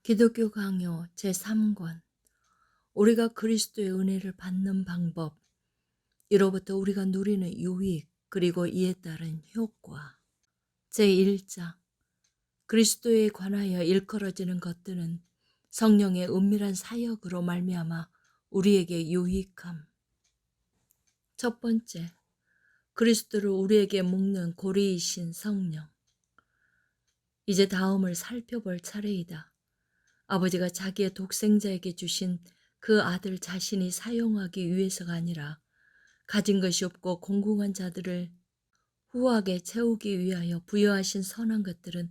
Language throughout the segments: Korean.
기독교 강요 제3권 우리가 그리스도의 은혜를 받는 방법, 이로부터 우리가 누리는 유익, 그리고 이에 따른 효과. 제1장 그리스도에 관하여 일컬어지는 것들은 성령의 은밀한 사역으로 말미암아 우리에게 유익함. 첫 번째, 그리스도를 우리에게 묶는 고리이신 성령. 이제 다음을 살펴볼 차례이다. 아버지가 자기의 독생자에게 주신 그 아들 자신이 사용하기 위해서가 아니라 가진 것이 없고 공공한 자들을 후하게 채우기 위하여 부여하신 선한 것들은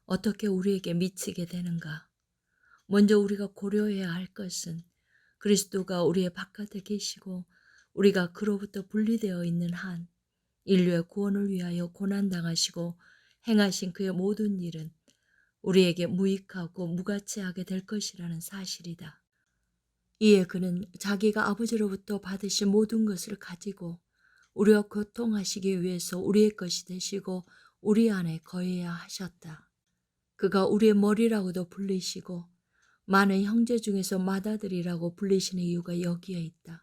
어떻게 우리에게 미치게 되는가? 먼저 우리가 고려해야 할 것은 그리스도가 우리의 바깥에 계시고 우리가 그로부터 분리되어 있는 한 인류의 구원을 위하여 고난당하시고 행하신 그의 모든 일은 우리에게 무익하고 무가치하게 될 것이라는 사실이다. 이에 그는 자기가 아버지로부터 받으신 모든 것을 가지고 우리와 교통하시기 위해서 우리의 것이 되시고 우리 안에 거해야 하셨다. 그가 우리의 머리라고도 불리시고 많은 형제 중에서 맏아들이라고 불리시는 이유가 여기에 있다.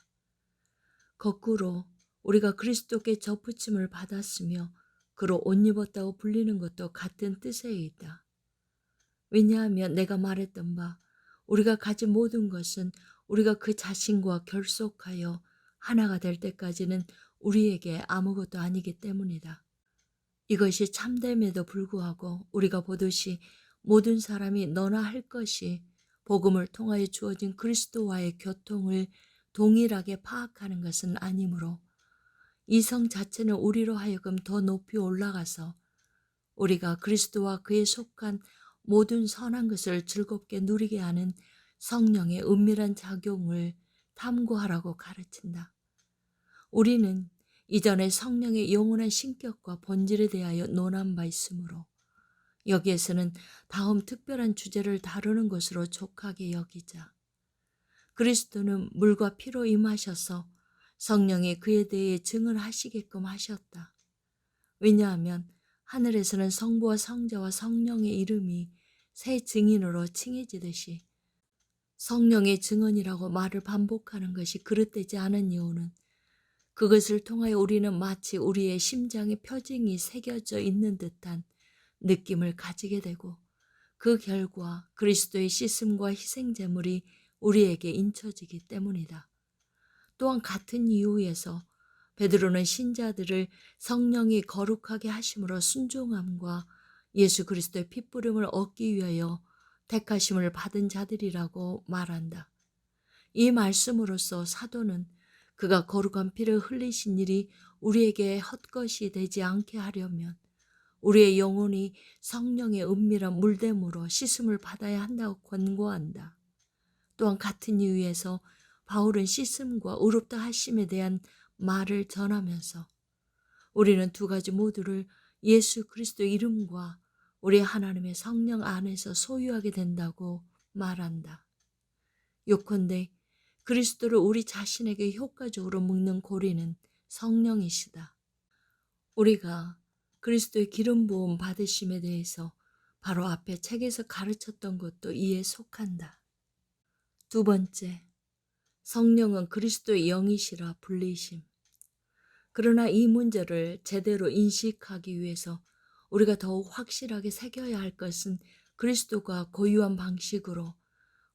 거꾸로 우리가 그리스도께 접붙임을 받았으며 그로 옷 입었다고 불리는 것도 같은 뜻에 있다. 왜냐하면 내가 말했던 바 우리가 가진 모든 것은 우리가 그 자신과 결속하여 하나가 될 때까지는 우리에게 아무것도 아니기 때문이다. 이것이 참됨에도 불구하고 우리가 보듯이 모든 사람이 너나 할 것이 복음을 통하여 주어진 그리스도와의 교통을 동일하게 파악하는 것은 아니므로 이 성 자체는 우리로 하여금 더 높이 올라가서 우리가 그리스도와 그에 속한 모든 선한 것을 즐겁게 누리게 하는 성령의 은밀한 작용을 탐구하라고 가르친다. 우리는 이전에 성령의 영원한 신격과 본질에 대하여 논한 바 있으므로 여기에서는 다음 특별한 주제를 다루는 것으로 족하게 여기자. 그리스도는 물과 피로 임하셔서 성령이 그에 대해 증언하시게끔 하셨다. 왜냐하면 하늘에서는 성부와 성자와 성령의 이름이 새 증인으로 칭해지듯이 성령의 증언이라고 말을 반복하는 것이 그릇되지 않은 이유는 그것을 통하여 우리는 마치 우리의 심장에 표징이 새겨져 있는 듯한 느낌을 가지게 되고 그 결과 그리스도의 씻음과 희생제물이 우리에게 인쳐지기 때문이다. 또한 같은 이유에서 베드로는 신자들을 성령이 거룩하게 하심으로 순종함과 예수 그리스도의 핏부림을 얻기 위하여 택하심을 받은 자들이라고 말한다. 이 말씀으로써 사도는 그가 거룩한 피를 흘리신 일이 우리에게 헛것이 되지 않게 하려면 우리의 영혼이 성령의 은밀한 물됨으로 씻음을 받아야 한다고 권고한다. 또한 같은 이유에서 바울은 씻음과 의롭다 하심에 대한 말을 전하면서 우리는 두 가지 모두를 예수 그리스도의 이름과 우리 하나님의 성령 안에서 소유하게 된다고 말한다. 요컨대 그리스도를 우리 자신에게 효과적으로 묶는 고리는 성령이시다. 우리가 그리스도의 기름 부음 받으심에 대해서 바로 앞에 책에서 가르쳤던 것도 이에 속한다. 두 번째, 성령은 그리스도의 영이시라 불리심. 그러나 이 문제를 제대로 인식하기 위해서 우리가 더욱 확실하게 새겨야 할 것은 그리스도가 고유한 방식으로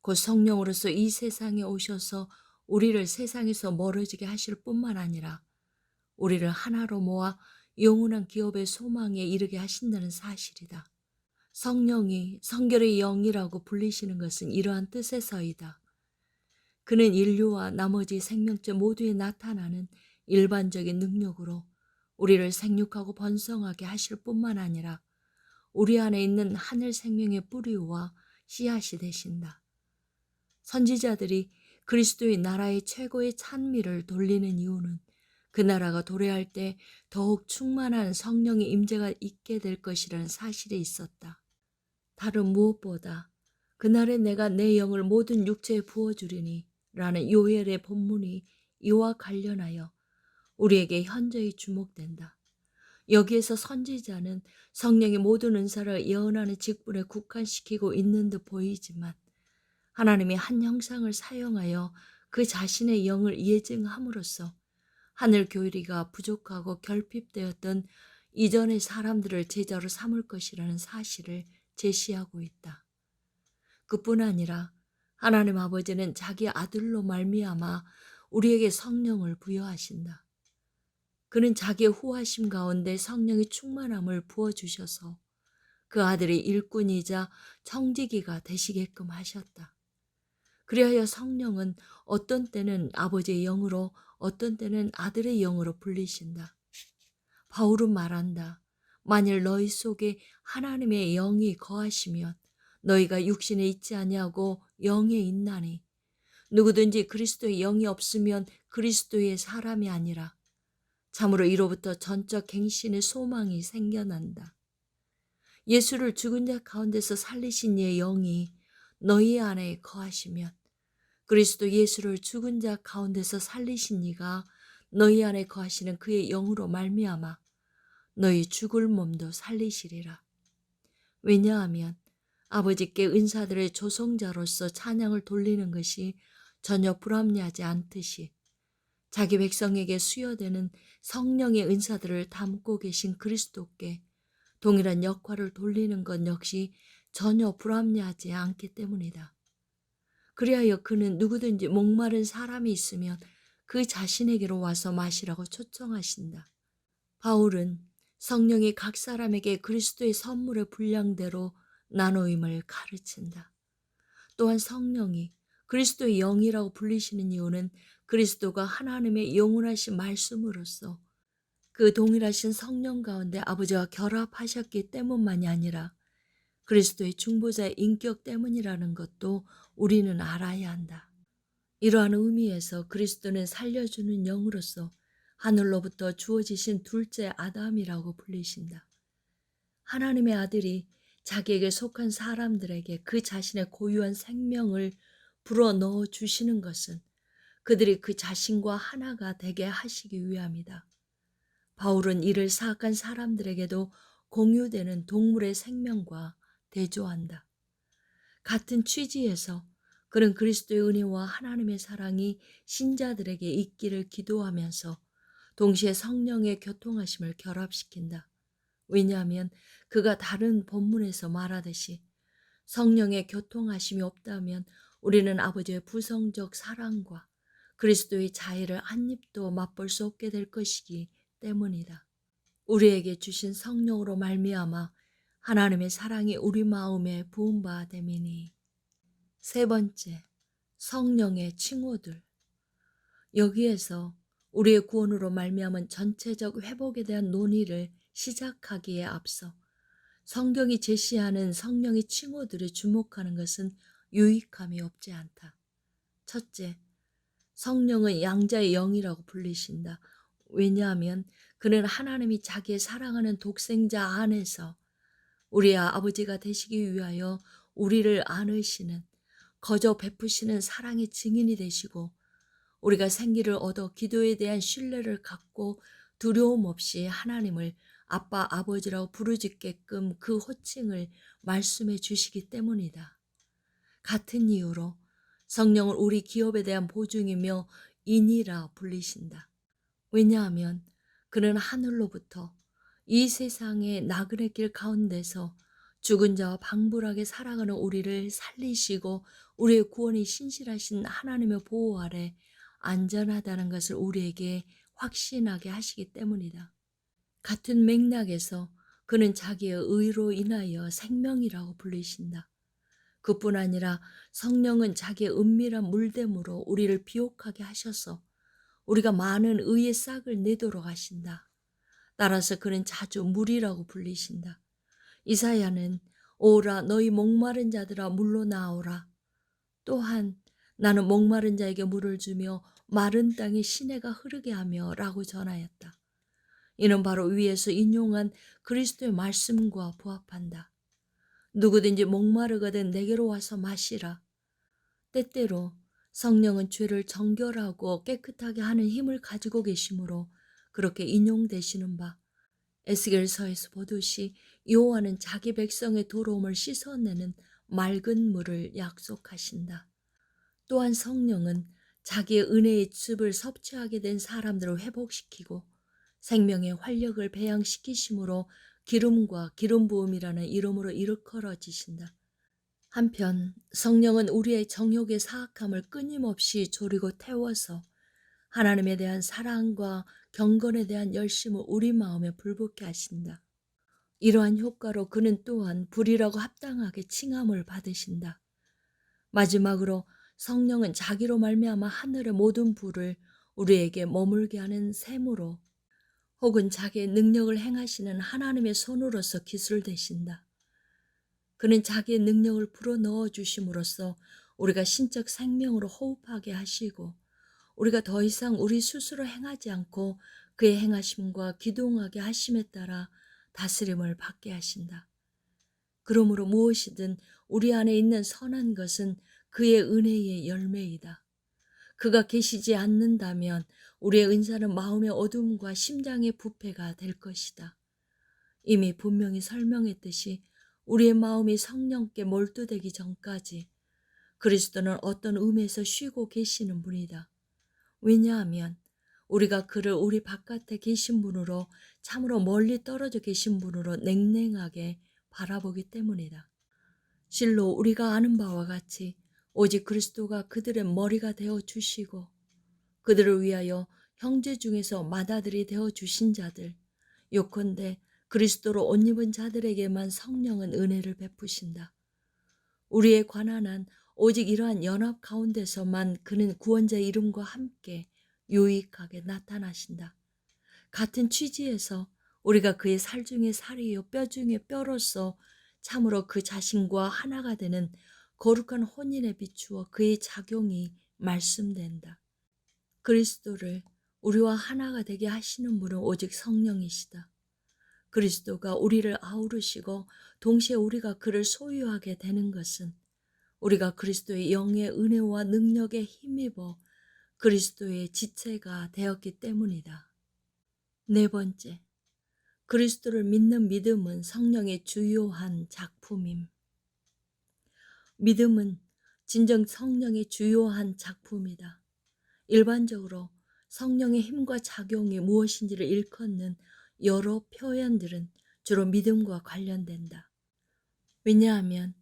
곧 성령으로서 이 세상에 오셔서 우리를 세상에서 멀어지게 하실 뿐만 아니라 우리를 하나로 모아 영원한 기업의 소망에 이르게 하신다는 사실이다. 성령이 성결의 영이라고 불리시는 것은 이러한 뜻에서이다. 그는 인류와 나머지 생명체 모두에 나타나는 일반적인 능력으로 우리를 생육하고 번성하게 하실 뿐만 아니라 우리 안에 있는 하늘 생명의 뿌리와 씨앗이 되신다. 선지자들이 그리스도의 나라의 최고의 찬미를 돌리는 이유는 그 나라가 도래할 때 더욱 충만한 성령의 임재가 있게 될 것이라는 사실에 있었다. 다른 무엇보다 그날에 내가 내 영을 모든 육체에 부어주리니 라는 요엘의 본문이 이와 관련하여 우리에게 현저히 주목된다. 여기에서 선지자는 성령이 모든 은사를 예언하는 직분에 국한시키고 있는 듯 보이지만 하나님이 한 형상을 사용하여 그 자신의 영을 예증함으로써 하늘 교리가 부족하고 결핍되었던 이전의 사람들을 제자로 삼을 것이라는 사실을 제시하고 있다. 그뿐 아니라 하나님 아버지는 자기 아들로 말미암아 우리에게 성령을 부여하신다. 그는 자기의 후하심 가운데 성령의 충만함을 부어주셔서 그 아들이 일꾼이자 청지기가 되시게끔 하셨다. 그리하여 성령은 어떤 때는 아버지의 영으로 어떤 때는 아들의 영으로 불리신다. 바울은 말한다. 만일 너희 속에 하나님의 영이 거하시면 너희가 육신에 있지 아니하고 영에 있나니 누구든지 그리스도의 영이 없으면 그리스도의 사람이 아니라 참으로 이로부터 전적 갱신의 소망이 생겨난다. 예수를 죽은 자 가운데서 살리신 이의 영이 너희 안에 거하시면 그리스도 예수를 죽은 자 가운데서 살리신 이가 너희 안에 거하시는 그의 영으로 말미암아 너희 죽을 몸도 살리시리라. 왜냐하면 아버지께 은사들의 조성자로서 찬양을 돌리는 것이 전혀 불합리하지 않듯이 자기 백성에게 수여되는 성령의 은사들을 담고 계신 그리스도께 동일한 역할을 돌리는 것 역시 전혀 불합리하지 않기 때문이다. 그리하여 그는 누구든지 목마른 사람이 있으면 그 자신에게로 와서 마시라고 초청하신다. 바울은 성령이 각 사람에게 그리스도의 선물의 분량대로 나누임을 가르친다. 또한 성령이 그리스도의 영이라고 불리시는 이유는 그리스도가 하나님의 영원하신 말씀으로써 그 동일하신 성령 가운데 아버지와 결합하셨기 때문만이 아니라 그리스도의 중보자의 인격 때문이라는 것도 우리는 알아야 한다. 이러한 의미에서 그리스도는 살려주는 영으로서 하늘로부터 주어지신 둘째 아담이라고 불리신다. 하나님의 아들이 자기에게 속한 사람들에게 그 자신의 고유한 생명을 불어넣어 주시는 것은 그들이 그 자신과 하나가 되게 하시기 위함이다. 바울은 이를 사악한 사람들에게도 공유되는 동물의 생명과 대조한다. 같은 취지에서 그는 그리스도의 은혜와 하나님의 사랑이 신자들에게 있기를 기도하면서 동시에 성령의 교통하심을 결합시킨다. 왜냐하면 그가 다른 본문에서 말하듯이 성령의 교통하심이 없다면 우리는 아버지의 부성적 사랑과 그리스도의 자애를 한 입도 맛볼 수 없게 될 것이기 때문이다. 우리에게 주신 성령으로 말미암아 하나님의 사랑이 우리 마음에 부은 바 됨이니. 세 번째, 성령의 칭호들. 여기에서 우리의 구원으로 말미암은 전체적 회복에 대한 논의를 시작하기에 앞서 성경이 제시하는 성령의 칭호들에 주목하는 것은 유익함이 없지 않다. 첫째, 성령은 양자의 영이라고 불리신다. 왜냐하면 그는 하나님이 자기의 사랑하는 독생자 안에서 우리의 아버지가 되시기 위하여 우리를 안으시는 거저 베푸시는 사랑의 증인이 되시고 우리가 생기를 얻어 기도에 대한 신뢰를 갖고 두려움 없이 하나님을 아빠 아버지라고 부르짖게끔 그 호칭을 말씀해 주시기 때문이다. 같은 이유로 성령을 우리 기업에 대한 보증이며 인이라 불리신다. 왜냐하면 그는 하늘로부터 이 세상의 나그네 길 가운데서 죽은 자와 방불하게 살아가는 우리를 살리시고 우리의 구원이 신실하신 하나님의 보호 아래 안전하다는 것을 우리에게 확신하게 하시기 때문이다. 같은 맥락에서 그는 자기의 의로 인하여 생명이라고 불리신다. 그뿐 아니라 성령은 자기의 은밀한 물됨으로 우리를 비옥하게 하셔서 우리가 많은 의의 싹을 내도록 하신다. 따라서 그는 자주 물이라고 불리신다. 이사야는 오라 너희 목마른 자들아 물로 나오라. 또한 나는 목마른 자에게 물을 주며 마른 땅에 시내가 흐르게 하며 라고 전하였다. 이는 바로 위에서 인용한 그리스도의 말씀과 부합한다. 누구든지 목마르거든 내게로 와서 마시라. 때때로 성령은 죄를 정결하고 깨끗하게 하는 힘을 가지고 계시므로 그렇게 인용되시는 바 에스겔서에서 보듯이 여호와는 자기 백성의 도로움을 씻어내는 맑은 물을 약속하신다. 또한 성령은 자기의 은혜의 즙을 섭취하게 된 사람들을 회복시키고 생명의 활력을 배양시키심으로 기름과 기름 부음이라는 이름으로 일컬어지신다. 한편 성령은 우리의 정욕의 사악함을 끊임없이 조리고 태워서 하나님에 대한 사랑과 경건에 대한 열심을 우리 마음에 불붙게 하신다. 이러한 효과로 그는 또한 불이라고 합당하게 칭함을 받으신다. 마지막으로 성령은 자기로 말미암아 하늘의 모든 불을 우리에게 머물게 하는 셈으로 혹은 자기의 능력을 행하시는 하나님의 손으로서 기술되신다. 그는 자기의 능력을 불어넣어 주심으로써 우리가 신적 생명으로 호흡하게 하시고 우리가 더 이상 우리 스스로 행하지 않고 그의 행하심과 기동하게 하심에 따라 다스림을 받게 하신다. 그러므로 무엇이든 우리 안에 있는 선한 것은 그의 은혜의 열매이다. 그가 계시지 않는다면 우리의 은사는 마음의 어둠과 심장의 부패가 될 것이다. 이미 분명히 설명했듯이 우리의 마음이 성령께 몰두되기 전까지 그리스도는 어떤 의미에서 쉬고 계시는 분이다. 왜냐하면 우리가 그를 우리 바깥에 계신 분으로 참으로 멀리 떨어져 계신 분으로 냉랭하게 바라보기 때문이다. 실로 우리가 아는 바와 같이 오직 그리스도가 그들의 머리가 되어 주시고 그들을 위하여 형제 중에서 맏아들이 되어 주신 자들 요컨대 그리스도로 옷 입은 자들에게만 성령은 은혜를 베푸신다. 우리에 관한 한 오직 이러한 연합 가운데서만 그는 구원자의 이름과 함께 유익하게 나타나신다. 같은 취지에서 우리가 그의 살 중에 살이요 뼈 중에 뼈로서 참으로 그 자신과 하나가 되는 거룩한 혼인에 비추어 그의 작용이 말씀된다. 그리스도를 우리와 하나가 되게 하시는 분은 오직 성령이시다. 그리스도가 우리를 아우르시고 동시에 우리가 그를 소유하게 되는 것은 우리가 그리스도의 영의 은혜와 능력에 힘입어 그리스도의 지체가 되었기 때문이다. 네 번째, 그리스도를 믿는 믿음은 성령의 주요한 작품임. 믿음은 진정 성령의 주요한 작품이다. 일반적으로 성령의 힘과 작용이 무엇인지를 일컫는 여러 표현들은 주로 믿음과 관련된다. 왜냐하면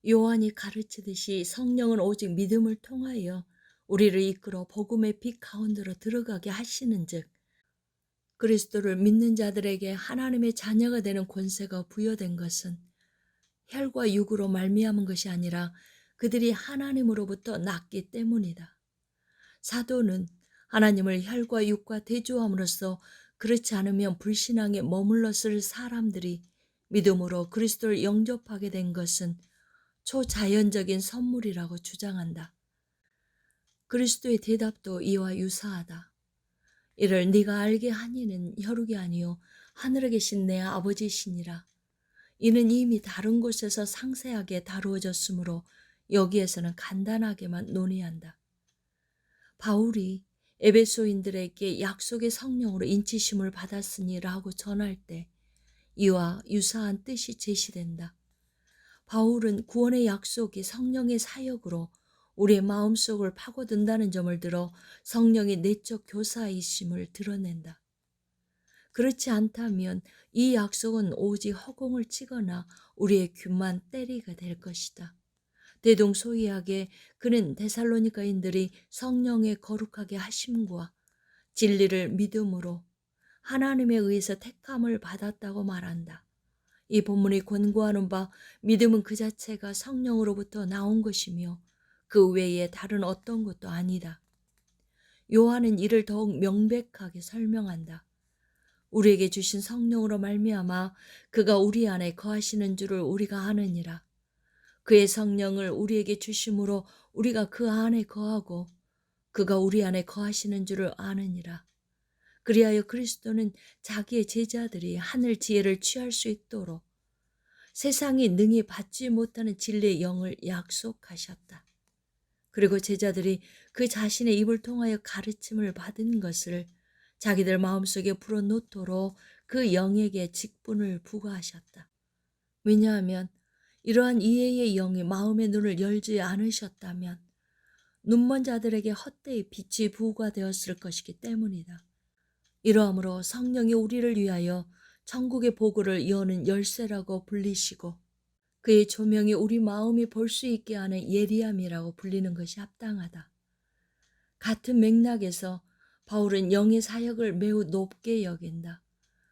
요한이 가르치듯이 성령은 오직 믿음을 통하여 우리를 이끌어 복음의 빛 가운데로 들어가게 하시는즉 그리스도를 믿는 자들에게 하나님의 자녀가 되는 권세가 부여된 것은 혈과 육으로 말미암은 것이 아니라 그들이 하나님으로부터 났기 때문이다. 사도는 하나님을 혈과 육과 대조함으로써 그렇지 않으면 불신앙에 머물렀을 사람들이 믿음으로 그리스도를 영접하게 된 것은 초자연적인 선물이라고 주장한다. 그리스도의 대답도 이와 유사하다. 이를 네가 알게 하니는 혈육이 아니요 하늘에 계신 내 아버지시니라. 이는 이미 다른 곳에서 상세하게 다루어졌으므로 여기에서는 간단하게만 논의한다. 바울이 에베소인들에게 약속의 성령으로 인치심을 받았으니라고 전할 때 이와 유사한 뜻이 제시된다. 바울은 구원의 약속이 성령의 사역으로 우리의 마음속을 파고든다는 점을 들어 성령의 내적 교사이심을 드러낸다. 그렇지 않다면 이 약속은 오직 허공을 치거나 우리의 귀만 때리가 될 것이다. 대동소이하게 그는 데살로니가인들이 성령의 거룩하게 하심과 진리를 믿음으로 하나님에 의해서 택함을 받았다고 말한다. 이 본문이 권고하는 바 믿음은 그 자체가 성령으로부터 나온 것이며 그 외에 다른 어떤 것도 아니다. 요한은 이를 더욱 명백하게 설명한다. 우리에게 주신 성령으로 말미암아 그가 우리 안에 거하시는 줄을 우리가 아느니라. 그의 성령을 우리에게 주심으로 우리가 그 안에 거하고 그가 우리 안에 거하시는 줄을 아느니라. 그리하여 그리스도는 자기의 제자들이 하늘 지혜를 취할 수 있도록 세상이 능히 받지 못하는 진리의 영을 약속하셨다. 그리고 제자들이 그 자신의 입을 통하여 가르침을 받은 것을 자기들 마음속에 불어넣도록 그 영에게 직분을 부과하셨다. 왜냐하면 이러한 이해의 영이 마음의 눈을 열지 않으셨다면 눈먼 자들에게 헛되이 빛이 부과되었을 것이기 때문이다. 이러함으로 성령이 우리를 위하여 천국의 보고를 여는 열쇠라고 불리시고 그의 조명이 우리 마음이 볼 수 있게 하는 예리함이라고 불리는 것이 합당하다. 같은 맥락에서 바울은 영의 사역을 매우 높게 여긴다.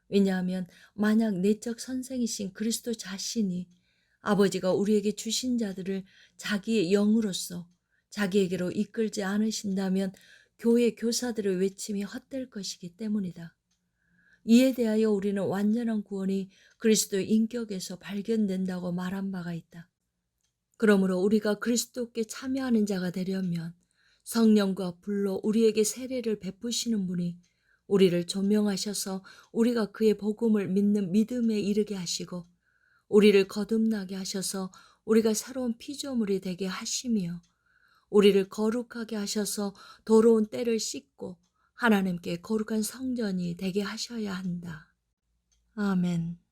왜냐하면 만약 내적 선생이신 그리스도 자신이 아버지가 우리에게 주신 자들을 자기의 영으로서 자기에게로 이끌지 않으신다면 교회 교사들의 외침이 헛될 것이기 때문이다. 이에 대하여 우리는 완전한 구원이 그리스도의 인격에서 발견된다고 말한 바가 있다. 그러므로 우리가 그리스도께 참여하는 자가 되려면 성령과 불로 우리에게 세례를 베푸시는 분이 우리를 조명하셔서 우리가 그의 복음을 믿는 믿음에 이르게 하시고 우리를 거듭나게 하셔서 우리가 새로운 피조물이 되게 하시며 우리를 거룩하게 하셔서 더러운 때를 씻고 하나님께 거룩한 성전이 되게 하셔야 한다. 아멘.